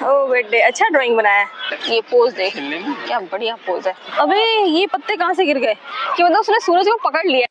ओह बेटे, अच्छा ड्राइंग बनाया है। ये पोज देख, क्या बढ़िया पोज है। अबे ये पत्ते कहाँ से गिर गए कि मतलब उसने सूरज को पकड़ लिया।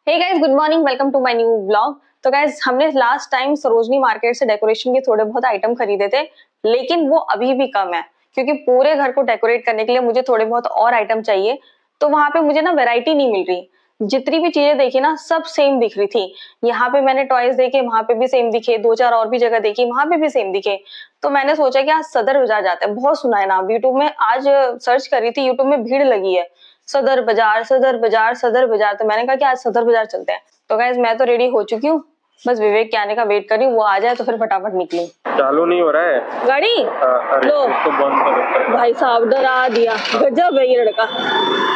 Hey guys, good morning, welcome to my new vlog. तो गाइस, हमने लास्ट टाइम सरोजनी मार्केट से डेकोरेशन के थोड़े बहुत आइटम खरीदे थे, लेकिन वो अभी भी कम है क्योंकि पूरे घर को डेकोरेट करने के लिए मुझे थोड़े बहुत और आइटम चाहिए। तो वहां पे मुझे ना वैरायटी नहीं मिल रही। जितनी भी चीजें देखी ना सब सेम दिख रही थी। यहाँ पे मैंने टॉयज देखे, वहां पे भी सेम दिखे, दो चार और भी जगह देखी, वहां पे भी सेम दिखे। तो मैंने सोचा कि आज सदर बाजार जाते हैं। बहुत सुना है नाम यूट्यूब में, आज सर्च करी थी, यूट्यूब में भीड़ लगी है, सदर बाजार सदर बाजार सदर बाजार। तो मैंने कहा कि आज सदर बाजार चलते हैं। तो गाइस मैं तो रेडी हो चुकी हूँ, बस विवेक के आने का वेट कर रही हूँ, वो आ जाए तो फिर फटाफट निकलूं। चालू नहीं हो रहा है गाड़ी। लो इसको बंद करो। भाई साहब डरा दिया, गजब है ये लड़का।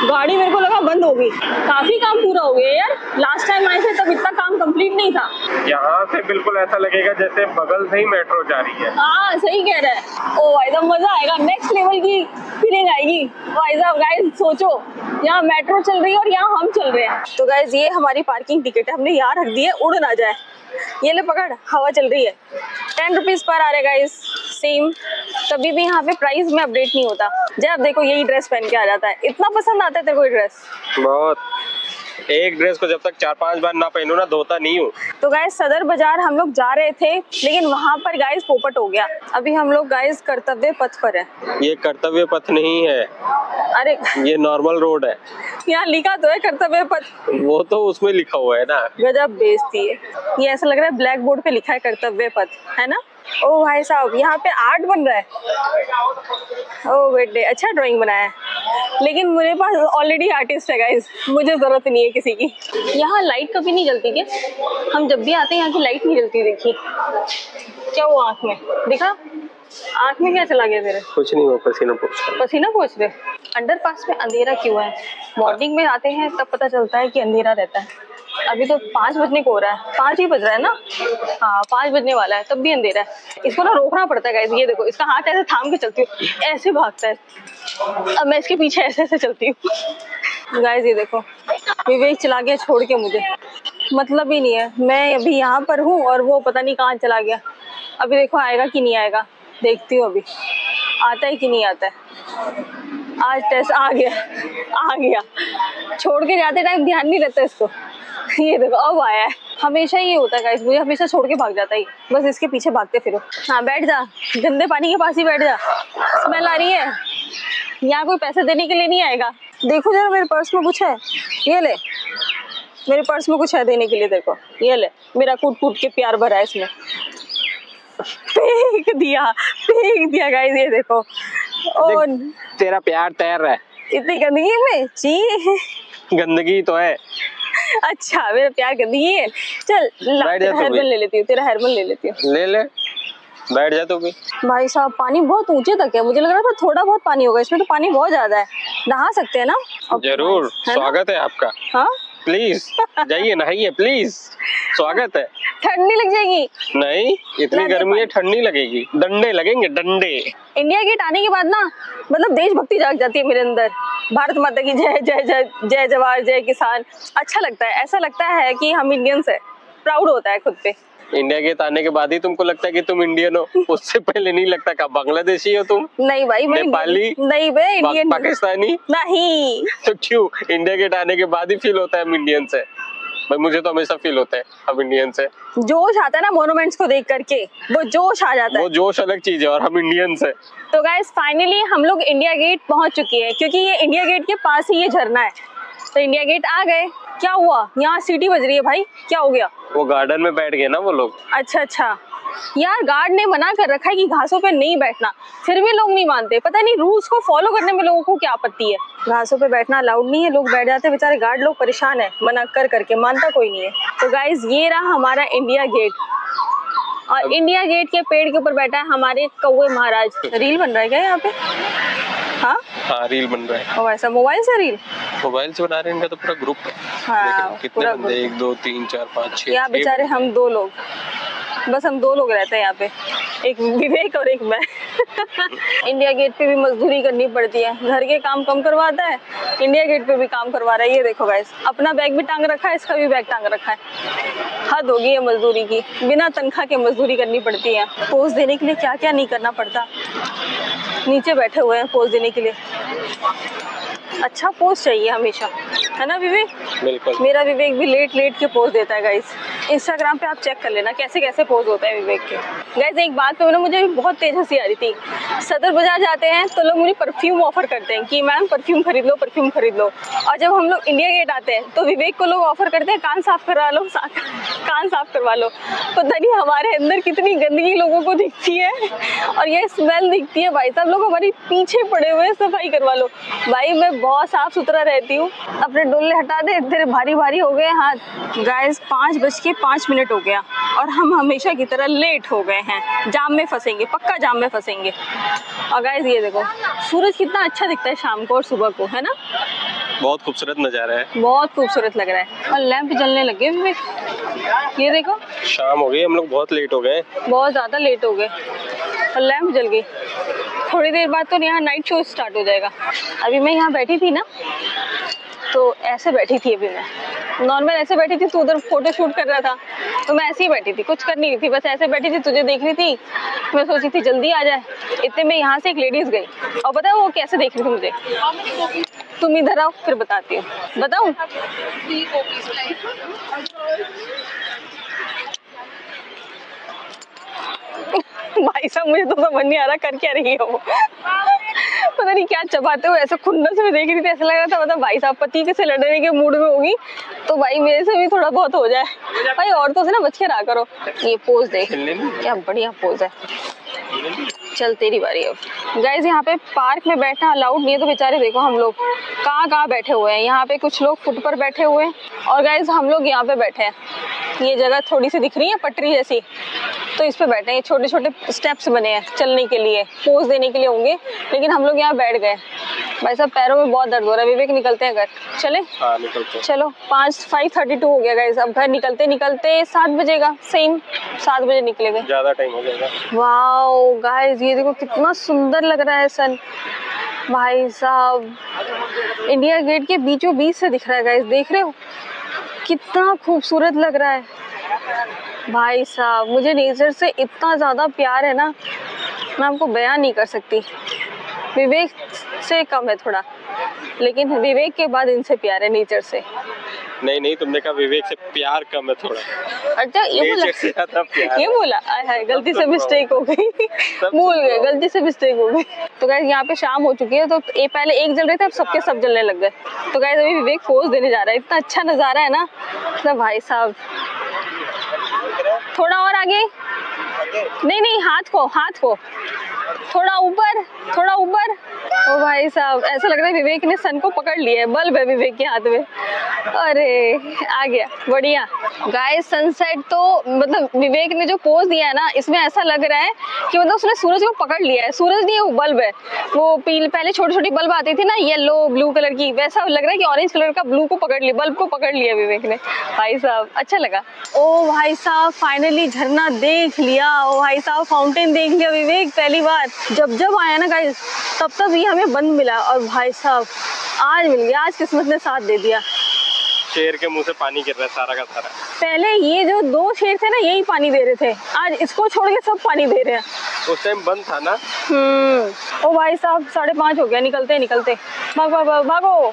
गाड़ी मेरे को लगा बंद होगी। काफी काम पूरा हो गया यार, लास्ट टाइम आए थे तब इतना काम कंप्लीट नहीं था। यहाँ से बिल्कुल ऐसा लगेगा जैसे बगल से ही मेट्रो जा रही है। हाँ सही कह रहा है। ओ भाई साहब मजा आएगा, नेक्स्ट लेवल की फीलिंग आएगी। भाई साहब गाइस सोचो, यहाँ मेट्रो चल रही है और यहाँ हम चल रहे हैं। तो गाइस ये हमारी पार्किंग टिकट है, हमने यहाँ रख दी है, उड़ ना जाए। ये ले पकड़, हवा चल रही है। 10 रुपीज पर आ रहा है गाइस, सेम। कभी भी यहाँ पे प्राइस में अपडेट नहीं होता। जब देखो यही ड्रेस पहन के आ जाता है। इतना पसंद आता है तेरे को ये ड्रेस? बहुत। एक ड्रेस को जब तक 4-5 बार ना पहनूं ना धोता नहीं हूँ। तो गाइस सदर बाजार हम लोग जा रहे थे, लेकिन वहाँ पर गाइस पोपट हो गया। अभी हम लोग गाइस कर्तव्य पथ पर है। ये कर्तव्य पथ नहीं है, अरे ये नॉर्मल रोड है। यहाँ लिखा तो है कर्तव्य पथ। वो तो उसमें लिखा हुआ है ना। गजब बेइज्जती है, ये ऐसा लग रहा है ब्लैक बोर्ड पे लिखा है कर्तव्य पथ, है ना। ओ भाई साहब यहाँ पे आर्ट बन रहा है। ओ बेटे, अच्छा ड्राइंग बनाया है, लेकिन मेरे पास ऑलरेडी आर्टिस्ट है गाइस, मुझे जरूरत नहीं है किसी की। यहाँ लाइट कभी नहीं जलती क्या? हम जब भी आते हैं यहाँ की लाइट नहीं जलती। देखिए क्या हुआ आँख में, दिखा आँख में क्या चला गया तेरे? कुछ नहीं हुआ, पसीना पोंछ रहे। अंडरपास में अंधेरा क्यों है? मॉर्निंग में आते हैं तब पता चलता है कि अंधेरा रहता है। अभी तो 5 बजने को हो रहा है, 5 ही बज रहा है ना। हाँ 5 बजने वाला है, तब भी अंधेरा है। इसको ना रोकना पड़ता है गाइस। ये देखो इसका हाथ ऐसे थाम के चलती हूँ, ऐसे भागता है। अब मैं इसके पीछे ऐसे ऐसे चलती हूँ। गाइस ये देखो विवेक चला गया छोड़ के मुझे, मतलब ही नहीं है। मैं अभी यहाँ पर हूँ और वो पता नहीं कहाँ चला गया। अभी देखो आएगा कि नहीं आएगा, देखती हूँ अभी आता है कि नहीं आता है। आज टेस्ट आ गया। छोड़ के जाते टाइम ध्यान नहीं रहता इसको। ये देखो अब आया है। हमेशा ये होता है गाइस, मुझे हमेशा छोड़ के भाग जाता है, बस इसके पीछे भागते फिरो। हाँ बैठ जा, गंदे पानी के पास ही बैठ जा, स्मेल आ रही है। यहाँ कोई पैसे देने के लिए नहीं आएगा। देखो जरा मेरे पर्स में कुछ है, ये ले। मेरे पर्स में कुछ है देने के लिए, देखो ये ले। मेरा कूट कूट के प्यार भरा है इसमें। फेंक दिया गाइस, ये देखो। और तेरा प्यार तैर रहा है इतनी गंदगी में। जी गंदगी तो है। अच्छा मेरा प्यार गंदगी है। चल हेयरबैंड ले लेती हूँ, तेरा हेयरबैंड ले लेती हूँ। ले बैठ जा तू भी। भाई साहब पानी बहुत ऊंचे तक है, मुझे लग रहा था थोड़ा बहुत पानी होगा, इसमें तो पानी बहुत ज्यादा है। नहा सकते हैं ना? जरूर, स्वागत है आपका। हाँ प्लीज जाइए नहाइए प्लीज, स्वागत है। ठंड नहीं लग जाएगी? नहीं, इतनी गर्मी है ठंड नहीं लगेगी, डंडे लगेंगे डंडे। इंडिया गेट आने के बाद ना मतलब देशभक्ति जाग जाती है मेरे अंदर। भारत माता की जय जय जय, जय जवान जय किसान। अच्छा लगता है, ऐसा लगता है कि हम इंडियंस है, प्राउड होता है खुद पे। इंडिया गेट आने के बाद ही तुमको लगता है कि तुम इंडियन हो, उससे पहले नहीं लगता? क्या बांग्लादेशी हो तुम? नहीं भाई मैं नेपाली नहीं भाई, इंडियन पाकिस्तानी नहीं। तो क्यों इंडिया गेट आने के बाद ही फील होता है हम इंडियन से? भाई मुझे तो हमेशा फील होता है हम इंडियन से। जोश आता है ना मोन्यूमेंट्स को देख करके, वो जोश आ जाता है। वो जोश अलग चीज है और हम इंडियन से। तो गाइस फाइनली हम लोग इंडिया गेट पहुंच चुके हैं, क्योंकि ये इंडिया गेट के पास ही ये झरना है। तो इंडिया गेट आ गए। क्या हुआ, यहाँ सीटी बज रही है भाई, क्या हो गया? वो गार्डन में बैठ गए ना वो लोग। अच्छा यार, गार्ड ने मना कर रखा है कि घासों पे नहीं बैठना, फिर भी लोग नहीं मानते। पता नहीं रूल्स को फॉलो करने में लोगों को क्या आपत्ति है। घासों पे बैठना अलाउड नहीं है, लोग बैठ जाते, बेचारे गार्ड लोग परेशान है, मना कर करके, मानता कोई नहीं है। तो गाइज ये रहा हमारा इंडिया गेट, और इंडिया गेट के पेड़ के ऊपर बैठा है हमारे कौवे महाराज। रील बन रहा है क्या यहाँ पे? हाँ रील बन रहा है। और ऐसा मोबाइल से रील? मोबाइल से बना रहे हैं, इनका तो पूरा ग्रुप है। हाँ कितने बंदे? 1 2 3 4 5 6 यहाँ बेचारे हम 2 लोग, बस हम 2 लोग रहते हैं यहाँ पे, एक विवेक और एक मैं। इंडिया गेट पे भी मजदूरी करनी पड़ती है, घर के काम कम करवाता है, इंडिया गेट पे भी काम करवा रहा है। ये देखो गाइस, अपना बैग भी टांग रखा है, इसका भी बैग टांग रखा है। हद होगी है मजदूरी की, बिना तनख्वाह के मजदूरी करनी पड़ती है। पोज देने के लिए क्या क्या नहीं करना पड़ता। नीचे बैठे हुए हैं पोज देने के लिए। अच्छा पोज चाहिए हमेशा, है ना विवेक? बिल्कुल। मेरा विवेक भी लेट लेट के पोज देता है गाइस। इंस्टाग्राम पे आप चेक कर लेना कैसे कैसे पोज होता है विवेक के। गाइस एक बात पे ना मुझे बहुत तेज हंसी आ रही थी। सदर बाजार जाते हैं तो लोग मुझे परफ्यूम ऑफर करते हैं कि मैम परफ्यूम खरीद लो, परफ्यूम खरीद लो। और जब हम लोग इंडिया गेट आते हैं तो विवेक को लोग ऑफर करते हैं कान साफ करवा लो, कान साफ करवा लो। पता नहीं हमारे अंदर कितनी गंदगी लोगों को दिखती है और ये स्मेल दिखती है। भाई साहब लोग हमारे पीछे पड़े हुए हैं, सफाई करवा लो। भाई मैं बहुत साफ सुथरा रहती हूँ। अपने डोले हटा दे, तेरे भारी भारी हो गए हाथ। गाइस 5:05 हो गया और हम हमेशा की तरह लेट हो गए हैं। जाम में फंसेंगे, पक्का जाम में फंसेंगे। और गाइस ये देखो सूरज कितना अच्छा दिखता है शाम को और सुबह को, है ना? बहुत खूबसूरत नजारा है, बहुत खूबसूरत लग रहा है। और लैंप जलने लगे विवेक, ये देखो। शाम हो गई, हम लोग बहुत लेट हो गए, बहुत ज्यादा लेट हो गए और लैंप जल गई। थोड़ी देर बाद तो यहाँ नाइट शो स्टार्ट हो जाएगा। अभी मैं यहाँ बैठी थी ना, तो ऐसे बैठी थी। अभी मैं नॉर्मल ऐसे बैठी थी, तू उधर फोटो शूट कर रहा था, तो मैं ऐसे ही बैठी थी, कुछ कर नहीं रही थी, बस ऐसे बैठी थी, तुझे देख रही थी। मैं सोची थी जल्दी आ जाए। इतने में यहाँ से एक लेडीज गई और पता है वो कैसे देख रही थी मुझे। तुम इधर आओ फिर बताती हूँ। बताऊँ? भाई साहब मुझे तो समझ नहीं आ रहा कर क्या रही है वो। पता नहीं क्या चबाते हुए ऐसे खुन्नस में देख रही थी, ऐसा लग रहा था मतलब भाई साहब पति के से लड़ने के मूड में होगी, तो भाई मेरे से भी थोड़ा बहुत हो जाए। भाई औरतों से ना बच के रहा करो। ये पोज देख, क्या बढ़िया पोज है। चल तेरी बारी अब। गाइस यहाँ पे पार्क में बैठना अलाउड नहीं है, तो बेचारे देखो हम लोग कहाँ बैठे हुए हैं। यहाँ पे कुछ लोग फुट पर बैठे हुए हैं और गाइस हम लोग यहाँ पे बैठे हैं। ये जगह थोड़ी सी दिख रही है पटरी जैसी, तो इस पे बैठे हैं। छोटे छोटे स्टेप्स बने हैं चलने के लिए, पोज देने के लिए होंगे, लेकिन हम लोग यहाँ बैठ गए। भाई साहब पैरों में बहुत दर्द हो रहा है। विवेक निकलते हैं घर, चले? हाँ निकलते हैं। चलो 5:32 हो गया गाइस। अब घर निकलते निकलते 7 बजेगा, सेम 7 बजे निकलेगा, ज्यादा टाइम हो जाएगा। वाओ गाइस ये देखो कितना सुंदर लग रहा है सन। भाई साहब इंडिया गेट के बीचों बीच से दिख रहा है गाइस, देख रहे हो कितना खूबसूरत लग रहा है। भाई साहब मुझे नेचर से इतना ज़्यादा प्यार है ना, मैं आपको बयान नहीं कर सकती। विवेक से कम है थोड़ा, लेकिन विवेक के बाद इनसे प्यार है नेचर से। नहीं तुमने कहा विवेक से प्यार कम है थोड़ा। अच्छा ये बोला, ये बोला हाय गलती से मिस्टेक हो गई, भूल गए, गलती से मिस्टेक हो गई। तो गाइस यहाँ पे शाम हो चुकी है, तो पहले एक जल रहे थे, अब सबके सब जलने लग गए। तो गाइस अभी विवेक पोज देने जा रहा है, इतना अच्छा नजारा है ना। तो भाई साहब थोड़ा और आगे, नहीं हाथ को थोड़ा ऊपर, थोड़ा ऊपर। ओ भाई साहब ऐसा लग रहा है विवेक ने सन को पकड़ लिया है, बल्ब है विवेक के हाथ में। अरे आ गया, बढ़िया। गाइस सनसेट तो मतलब विवेक ने जो पोज दिया है ना, इसमें ऐसा लग रहा है कि मतलब उसने सूरज को पकड़ लिया है। सूरज नहीं है वो बल्ब है, वो पहले छोटी छोटी बल्ब आती थी ना येलो ब्लू कलर की, वैसा लग रहा है कि ऑरेंज कलर का ब्लू को पकड़ लिया, बल्ब को पकड़ लिया विवेक ने। भाई साहब अच्छा लगा। ओ भाई साहब फाइनली झरना देख लिया। ओ भाई साहब फाउंटेन देख लिया विवेक पहली बार। जब आया ना गाइस तब ये हमें बंद मिला, और भाई साहब आज मिल गया, आज किस्मत ने साथ दे दिया। शेर के मुंह से पानी गिर रहा है सारा का सारा। पहले ये जो 2 शेर थे ना यही पानी दे रहे थे, आज इसको छोड़ के सब पानी दे रहे हैं। उस टाइम बंद था ना। ओ भाई साहब 5:30 हो गया, निकलते भागो।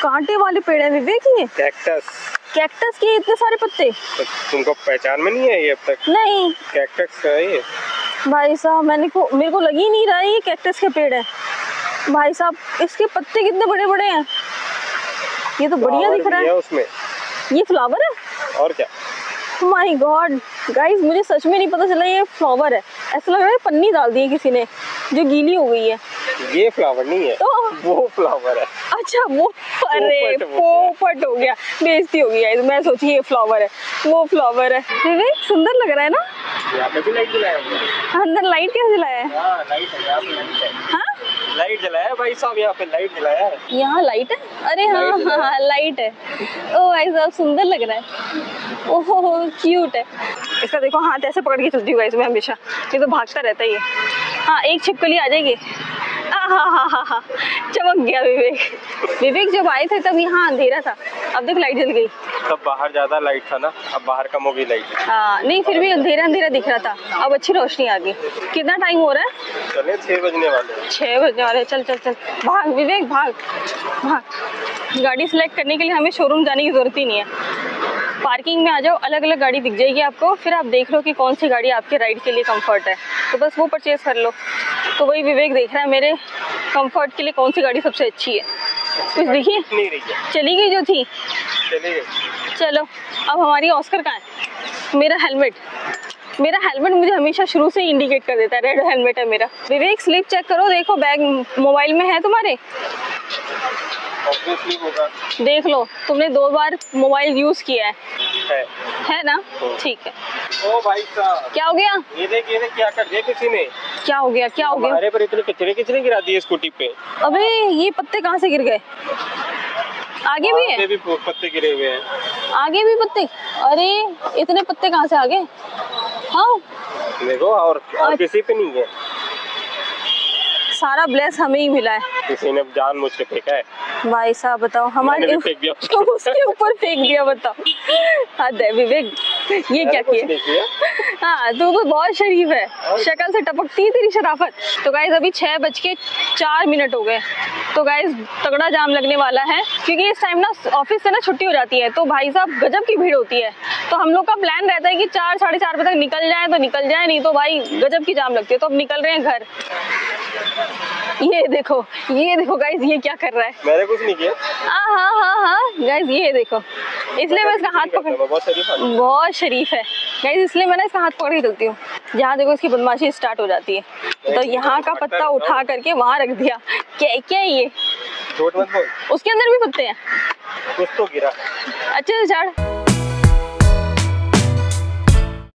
कांटे वाले पेड़ है विवेक ये, कैक्टस के इतने सारे पत्ते। तो तुमको पहचान में नहीं है ये अब तक? नहीं कैक्टस का है ये। भाई साहब मेरे को लग ही नहीं रहा है ये कैक्टस के पेड़ है। भाई साहब इसके पत्ते कितने बड़े बड़े हैं, ये तो बढ़िया दिख रहा है उसमें। ये फ्लावर है और क्या? माय गॉड गाइस मुझे सच में नहीं पता चला ये फ्लावर है। ऐसा लग रहा है पन्नी डाल दी है किसी ने जो गीली हो गई है। ये फ्लावर नहीं है, तो वो फ्लावर है। अच्छा वो, अरे पोपट हो गया, बेइज्जती हो गई। मैं सोची ये फ्लावर है, वो फ्लावर है। विवेक सुंदर लग रहा है ना। यहाँ पे भी लाइट जलाया हुआ है। अंदर लाइट कैसे जलाया है? हाँ लाइट है, यहाँ पे लाइट है। हाँ लाइट जलाया है भाई साहब, यहाँ पे लाइट जलाया है। यहाँ लाइट है? अरे हाँ लाइट है। ओ भाई साहब सुंदर लग रहा है, ओहो क्यूट है। इसका देखो हाथ ऐसे पकड़ के चलती हूँ इसमें हमेशा, ये तो भागता रहता ही है। हाँ एक छिपकली आ जाएगी। हाँ चमक गया विवेक। विवेक जब आए थे तब यहाँ अंधेरा था, अब देख लाइट जल गई। तब बाहर ज्यादा लाइट था ना, अब बाहर कम हो गई लाइट। हाँ नहीं फिर भी अंधेरा अंधेरा दिख रहा था, अब अच्छी रोशनी आ गई। कितना टाइम हो रहा है? चले 6 बजने वाले। 6 बजने वाले। चल चल चल भाग विवेक भाग भाग। गाड़ी सिलेक्ट करने के लिए हमें शोरूम जाने की जरूरत ही नहीं है, पार्किंग में आ जाओ, अलग अलग गाड़ी दिख जाएगी आपको, फिर आप देख लो कि कौन सी गाड़ी आपके राइड के लिए कंफर्ट है, तो बस वो परचेज कर लो। तो वही विवेक देख रहा है मेरे कंफर्ट के लिए कौन सी गाड़ी सबसे अच्छी है। कुछ दिखी? नहीं रही है। चली गई जो थी, चली गई। चलो अब हमारी ऑस्कर कहाँ है? मेरा हेलमेट मुझे हमेशा शुरू से ही इंडिकेट कर देता है, रेड हेलमेट है मेरा। विवेक स्लिप चेक करो, देखो बैग मोबाइल में है तुम्हारे? ऑब्वियसली होगा। देख लो, तुमने 2 बार मोबाइल यूज किया है ना? ठीक है। ओ भाई साहब क्या हो गया? ये देख क्या कर दिया किसी ने। क्या हो गया? हमारे पर इतने कचरे किसने गिरा दिए स्कूटी पे? अबे ये पत्ते कहाँ से गिर गए? आगे भी है? भी पत्ते गिरे हुए हैं। आगे भी पत्ते? अरे इतने पत्ते कहाँ से आ गए? हाँ देखो और किसी पे नहीं है, सारा ब्लेस हमें ही मिला है। किसी ने जान मुझ पे फेंका है। भाई साहब बताओ, हमारे उसके ऊपर फेंक दिया, बताओ। हद है विवेक, ये क्या किया? हाँ तू तो बहुत शरीफ है, शक्ल से टपकती है तेरी शराफत। तो गाइज अभी 6:04 हो गए, तो गाइज तगड़ा जाम लगने वाला है, क्योंकि इस टाइम ना ऑफिस से ना छुट्टी हो जाती है, तो भाई साहब गजब की भीड़ होती है। तो हम लोग का प्लान रहता है कि 4 साढ़े 4 बजे तक निकल जाए तो निकल जाए, नहीं तो भाई गजब की जाम लगती है। तो अब निकल रहे हैं घर। ये देखो गाइज, ये क्या कर रहा है? मैंने कुछ नहीं किया। हाँ गाइज ये देखो, इसलिए मैं इसका हाथ पकड़, बहुत शरीफ है गाइज, इसलिए मैंने इसका हाथ पकड़ के चलती हूँ। जहाँ देखो इसकी बदमाशी स्टार्ट हो जाती है, तो यहाँ का पत्ता उठा करके वहाँ रख दिया। क्या ये? झूठ मत बोल, उसके अंदर भी पत्ते हैं। कुछ तो गिरा। अच्छे से झाड़।